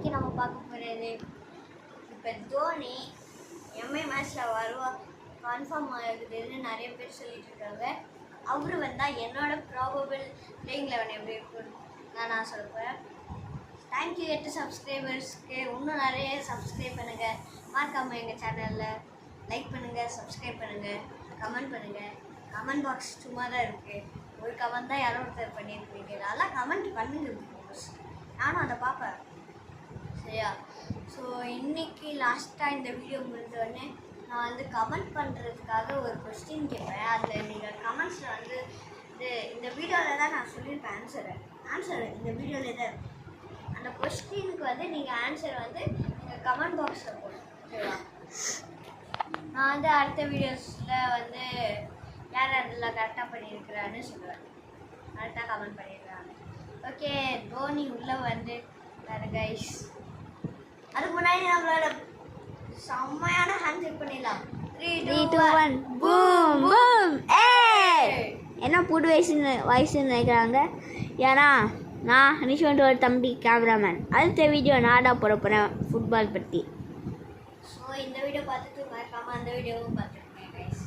இன்னைக்கு நம்ம பார்க்க போகிறது இப்போ தோனி எம்ஐ மேட்ச்சில் வருவா கன்ஃபார்ம் ஆகுதுன்னு நிறைய பேர் சொல்லிட்டு இருக்காங்க. அவரு வந்தால் என்னோட ப்ராபபிள் பிளேயிங் 11 எப்படி இருக்குன்னு நான் சொல்லுவேன். தேங்க்யூ 8 சப்ஸ்கிரைபர்ஸ்க்கு இன்னும் நிறைய சப்ஸ்கிரைப் பண்ணுங்கள். மறக்காமல் எங்கள் சேனலில் லைக் பண்ணுங்கள், சப்ஸ்கிரைப் பண்ணுங்கள், கமெண்ட் பண்ணுங்கள். கமெண்ட் பாக்ஸ் சும்மா தான் இருக்குது. ஒரு கமெண்ட் தான் யாரோ ஒருத்தர் பண்ணியிருக்கீங்க. நல்லா கமெண்ட் பண்ணுங்க, நானும் அதை பார்ப்பேன். சரியா? ஸோ இன்றைக்கி லாஸ்ட்டாக இந்த வீடியோ முடிஞ்சோடனே நான் வந்து கமெண்ட் பண்ணுறதுக்காக ஒரு கொஸ்டின் கேட்பேன். அதில் நீங்கள் கமெண்ட்ஸில் வந்து இந்த வீடியோவில் தான் நான் சொல்லியிருப்பேன் ஆன்சர் இந்த வீடியோவில் தான். அந்த கொஸ்டினுக்கு வந்து நீங்கள் ஆன்சர் வந்து நீங்கள் கமெண்ட் பாக்ஸில் போடணும். சரியா? நான் வந்து அடுத்த வீடியோஸில் வந்து யார் அதில் கரெக்டாக பண்ணியிருக்கிறான்னு சொல்லுவேன். கரெக்டாக கமெண்ட் பண்ணியிருக்கிறாங்க. ஓகே, தோனி உள்ளே வந்து வேறு கைஸ். அதுக்கு முன்னாடி நம்மளோட செம்மையான ஹேண்ட் செக் பண்ணிடலாம். 3, 2, 1 பூம் பூம். என்ன புது வயசுன்னு நினைக்கிறாங்க. ஏன்னா நான் நிஷோன்ட்டு ஒரு தம்பி கேமராமேன். அடுத்த வீடியோ நாடா போட போகிறேன் ஃபுட்பால் பற்றி. ஸோ இந்த வீடியோ பார்த்துட்டு மறக்காமல் அந்த வீடியோவும் பார்த்துருக்கேன் கைஸ்.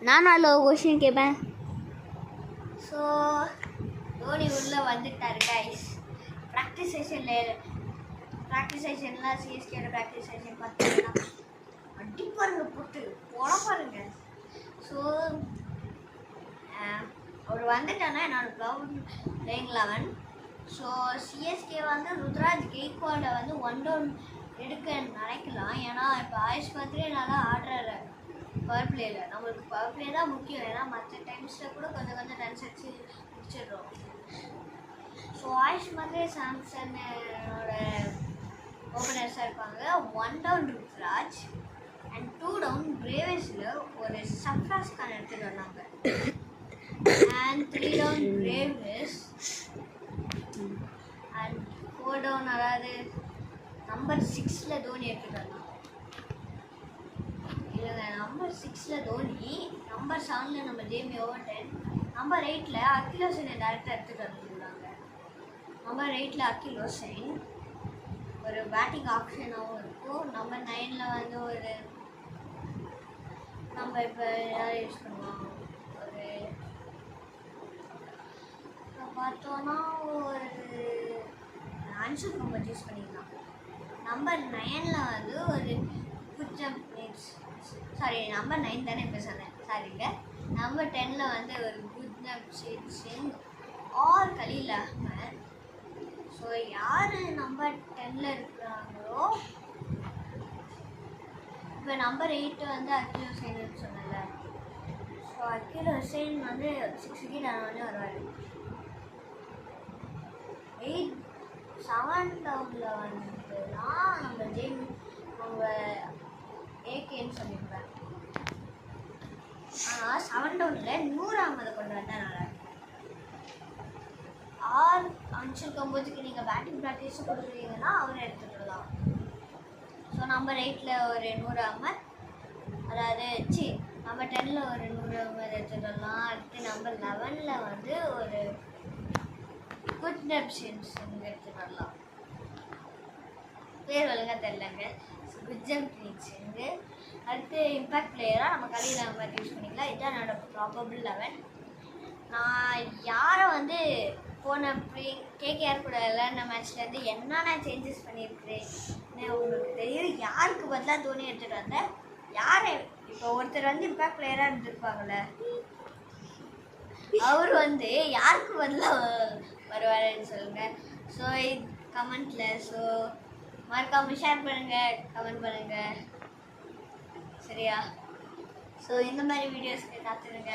நானும் அதில் ஒரு கொஸ்டின் கேட்பேன். ஸோ தோனி உள்ளே வந்துட்டார் கைஸ். ப்ராக்டிஸ் செஷன்லாம் சிஎஸ்கேட ப்ராக்டிஸ் செஷன் பார்த்தீங்கன்னா அடிப்பாருங்க, போட்டு போட. ஸோ அவர் வந்துட்டானா என்னோட பிளேயிங் 11. ஸோ சிஎஸ்கே வந்து ருத்ராஜ் கெய்க்வாடை வந்து 1 டவுன் எடுக்க நினைக்கலாம். ஏன்னா இப்போ ஆயுஷ் மாத்திரே நல்லா ஆடுறாரு பவர் பிளேயில். நம்மளுக்கு பவர் பிளே தான் முக்கியம். ஏன்னா மற்ற டைம்ஸில் கூட கொஞ்சம் ரன்ஸ் அடிச்சு முடிச்சிடுறோம். ஸோ ஆயுஷ் மாத்திரே சாம்சனோட ஓப்பனர்ஸாக இருப்பாங்க. 1 டவுன் ருத்ராஜ் அண்ட் 2 டவுன் பிரேவஸில் ஒரு சப்ராஸ் கான் எடுத்துகிட்டு வந்தாங்க. அண்ட் 3 டவுன் பிரேவஸ் அண்ட் 4 டவுன், அதாவது நம்பர் 6 தோனி எடுத்துகிட்டு வந்தாங்க. இல்லைங்க, நம்பர் 6 தோனி, நம்பர் 7 நம்ம ஜேமி ஓவர்டன், நம்பர் 8 அகில் ஹுசைனை டேரக்டாக எடுத்துகிட்டு வந்துருந்தாங்க. நம்பர் 8 அகில் ஹுசைன் ஒரு பேட்டிங் ஆப்ஷனாகவும் இருக்கும். நம்பர் 9 வந்து ஒரு நம்ம இப்போ யாரை யூஸ் பண்ணுவோம், ஒரு பார்த்தோன்னா ஒரு அன்ஷுல் கம்பர் யூஸ் பண்ணிக்கலாம். நம்பர் 9 வந்து ஒரு குஜம் நம்பர் 9 தானே இப்போ சொன்னேன், சாரிங்க. நம்பர் 10 வந்து ஒரு குஜம் சிங் ஆர் கலீல் அஹ்மத். ஸோ யார் நம்பர் 10 இருக்கிறாங்களோ, இப்போ நம்பர் 8 வந்து அகில் ஹுசைன் சொன்னல. ஸோ அகில் ஹுசைன் வந்து 6 விக்கெட் ஆனவொடனே வருவார். 7 டவுனில் வந்து தான் நம்ம நம்ம ஏகேன்னு சொல்லியிருப்பேன். ஆனால் 7 டவுனில் 100 அகமதை கொண்டு வந்தால் நல்லா இருக்கும். அன்ஷுல் கம்போஜுக்கு நீங்கள் பேட்டிங் ப்ராக்டிஸும் கொடுக்குறீங்கன்னா அவரை எடுத்துக்கலாம். ஸோ நம்பர் 8 ஒரு 100 அகமத், அதாவது நம்பர் 10 ஒரு 100 அகமத் எடுத்துக்கலாம். அடுத்து நம்பர் 11 வந்து ஒரு குட்னப் சிங்ஸ் எடுத்துக்கலாம். பேர் ஒழுங்காக தெரிலங்க. குஜம் சிங்கு. அடுத்து இம்பேக்ட் பிளேயராக நம்ம கலீல் அஹ்மத் யூஸ் பண்ணிக்கலாம். இதுதான் என்னோட ப்ராபபிள் 11. நான் யாரை வந்து போன கேகேஆர் கூட விளையாடின மேட்ச்லேருந்து என்னென்ன சேஞ்சஸ் பண்ணியிருக்கிறேன்னு உங்களுக்கு தெரியும். யாருக்கு பதிலாக தோனி எடுத்துகிட்டு வந்தேன், யாரை இப்போ ஒருத்தர் வந்து இம்பேக்ட் பிளேயராக இருந்துருப்பாங்கள்ல, அவர் வந்து யாருக்கு பதிலாக வருவாருன்னு சொல்லுங்கள். ஸோ கமெண்ட்டில் மறக்காமல் ஷேர் பண்ணுங்கள், கமெண்ட் பண்ணுங்கள். சரியா? ஸோ இந்த மாதிரி வீடியோஸ்க்கு காத்துருங்க.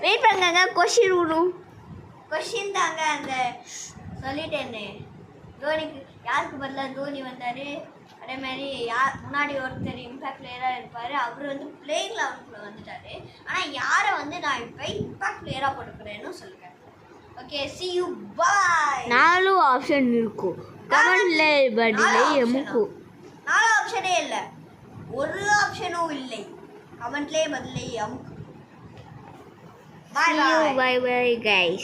வெயிட் பண்ணுங்க, கொஷின் தாங்க. அந்த சொல்லிட்டேன்னு தோனிக்கு யாருக்கு பதிலாக தோனி வந்தார். அதே மாதிரி முன்னாடி ஒருத்தர் இம்பேக்ட் பிளேயராக இருப்பார், அவர் வந்து பிளேயிங் 11 வந்துட்டார். ஆனால் யாரை வந்து நான் இப்போ இம்பேக்ட் பிளேயராக போட்டுக்கிறேன்னு சொல்லுங்கள். Okay, see you, bye. 4 option இருக்கும். கமெண்ட்ல பதிலே எமுக்கு 4 ஆப்ஷனே இல்லை, ஒரு ஆப்ஷனும் இல்லை. கமெண்ட்லேயே பதிலே எமுக்கு. Bye bye guys.